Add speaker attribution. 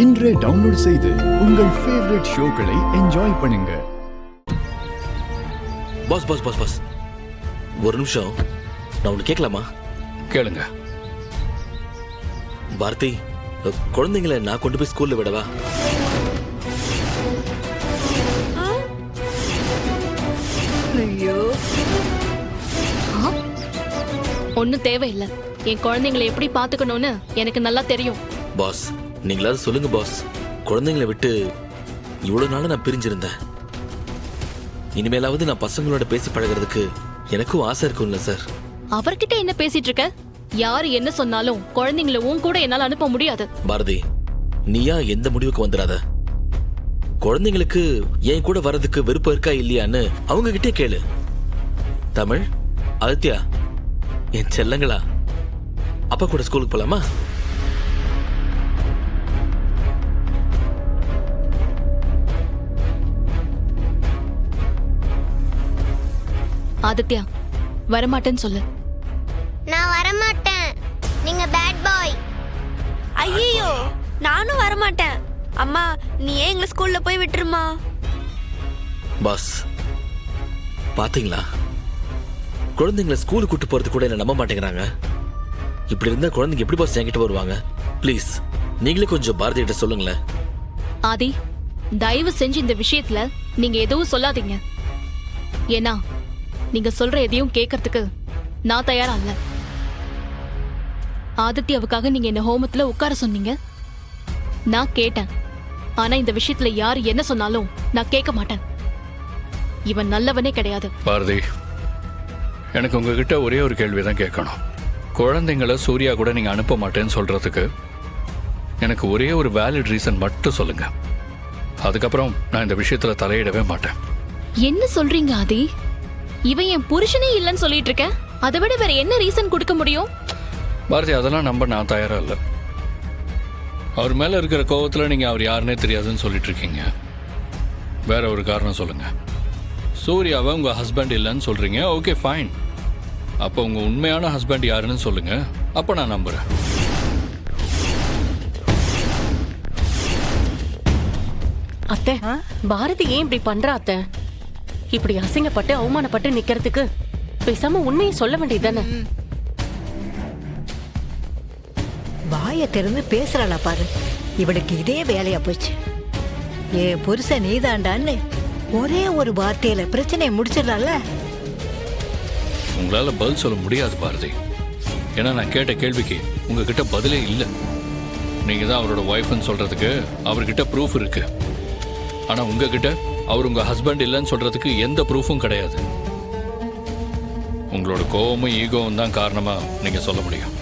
Speaker 1: இன்றே டவுன்லோட் செய்து உங்கள் ஃபேவரட் ஷோக்களை என்ஜாய் பண்ணுங்க.
Speaker 2: பாஸ் பாஸ் பாஸ் பாஸ் ஒரு நிமிஷம், நான் ஒன்று கேட்கலாமா?
Speaker 3: கேளுங்க.
Speaker 2: பாரதி, குழந்தைங்களை நான் கொண்டு போய் ஸ்கூல்ல விடவா?
Speaker 4: ஐயோ,
Speaker 5: ஒன்னும் தேவையில்லை. என் குழந்தைங்களை எப்படி பாத்துக்கணும்னு எனக்கு நல்லா தெரியும்.
Speaker 2: பாஸ், நீங்களாவது சொல்லுங்க பாஸ். குழந்தைங்களை விட்டு இவ்வளவு நாள் நான் பிரிஞ்சிருந்தேன். இனிமேலாவது நான் பசங்களோட பேசி பழகிறதுக்கு எனக்கும் ஆசை இருக்கும்ல சார்.
Speaker 5: அவர்கிட்ட என்ன பேசிட்டு இருக்க? யாரு என்ன சொன்னாலும் குழந்தைங்களை உன் கூட என்னால அனுப்ப முடியாது.
Speaker 2: பாரதி, நீயா எந்த முடிவுக்கு வந்துடாத. குழந்தைங்களுக்கு என் கூட வர்றதுக்கு விருப்பம் இருக்கா இல்லையான்னு அவங்க கிட்டே கேளு. தமிழ், ஆதித்யா, என் செல்லங்களா, அப்பா கூட ஸ்கூலுக்கு போலாமா?
Speaker 5: ஆதித்யா, வரமாட்டேன்னு சொல்லு.
Speaker 4: நான் வரமாட்டேன். நீங்க பேட் பாய். ஐயோ, நானும் வரமாட்டேன். அம்மா, நீ ஏன் எங்களை ஸ்கூல்ல போய் விட்டுருமா?
Speaker 2: பாஸ், பாத்தீங்களா, குழந்தைங்களை ஸ்கூலுக்கு கூட்டு போறது கூட என்ன நம்ப மாட்டேங்கிறாங்க. இப்படி இருந்தா குழந்தைங்க எப்படி பாஸ் என்கிட்ட வருவாங்க? ப்ளீஸ், நீங்களே கொஞ்சம் பாரதி கிட்ட சொல்லுங்களேன்.
Speaker 5: ஆதி, தயவு செஞ்சு இந்த விஷயத்துல நீங்க எதுவும் சொல்லாதீங்க. ஏன்னா நீங்க சொல்ற எதையும் கேட்கறதுக்கு நான் தயாரா இல்ல. ஆதித்யாவுக்காக நீங்க என்ன ஹோமத்துல உட்கார சொன்னீங்க, நான் கேட்டேன். ஆனா இந்த விஷயத்துல யாரு என்ன சொன்னாலும் நான் கேட்க மாட்டேன். இவன் நல்லவனே கிடையாது.
Speaker 3: பாரதி, எனக்கு உங்ககிட்ட ஒரே ஒரு கேள்விதான் கேட்கணும். குழந்தைங்களை சூர்யா கூட நீங்க அனுப்ப மாட்டேன்னு சொல்றதுக்கு எனக்கு ஒரே ஒரு வேலிட் ரீசன் மட்டும் சொல்லுங்க. அதுக்கப்புறம் நான் இந்த விஷயத்துல தலையிடவே மாட்டேன்.
Speaker 5: என்ன சொல்றீங்க ஆதி? இவன் என் புருஷனே இல்லைன்னு சொல்லிட்டு இருக்க. அதை விட வேற என்ன ரீசன் கொடுக்க முடியும்?
Speaker 3: பாரதி, அதெல்லாம் நம்ப நான் தயாரா இல்லை. அவர் மேல இருக்கிற கோவத்துல நீங்க அவர் யாருன்னே தெரியாதுன்னு சொல்லிட்டு இருக்கீங்க. வேற ஒரு காரணம் சொல்லுங்க. சூர்யாவை உங்க ஹஸ்பண்ட் இல்லைன்னு சொல்றீங்க. Okay, fine. அப்போ உங்க உண்மையான ஹஸ்பண்ட் யாருன்னு சொல்லுங்க. அப்ப நான் நம்புறேன்.
Speaker 6: அத்தை, பாரதி ஏன் இப்படி பண்றா அத்தை? இப்படி அசிங்கப்பட்டு அவமானப்பட்டு நிக்கிறதுக்கு பேசாம உண்மையை சொல்ல வேண்டியதானே?
Speaker 7: வாயை திறந்து பேசுறாளா பாரு. இவளுக்கு இதே வேலையா போச்சு. ஏ புருஷன் நீதாண்டான்னு ஒரே ஒரு வார்த்தையில பிரச்சனையை முடிச்சிடலாம்ல.
Speaker 3: உங்களால பதில் சொல்ல முடியாது பாரதி. ஏன்னா நான் கேட்ட கேள்விக்கு உங்ககிட்ட பதிலே இல்லை. நீங்க தான் அவரோட ஒய்ஃப்னு சொல்றதுக்கு அவர்கிட்ட ப்ரூஃப் இருக்கு. ஆனா உங்ககிட்ட அவர் உங்க ஹஸ்பண்ட் இல்லைன்னு சொல்றதுக்கு எந்த ப்ரூஃபும் கிடையாது. உங்களோட கோவமும் ஈகோவும் தான் காரணமா நீங்க சொல்ல முடியும்.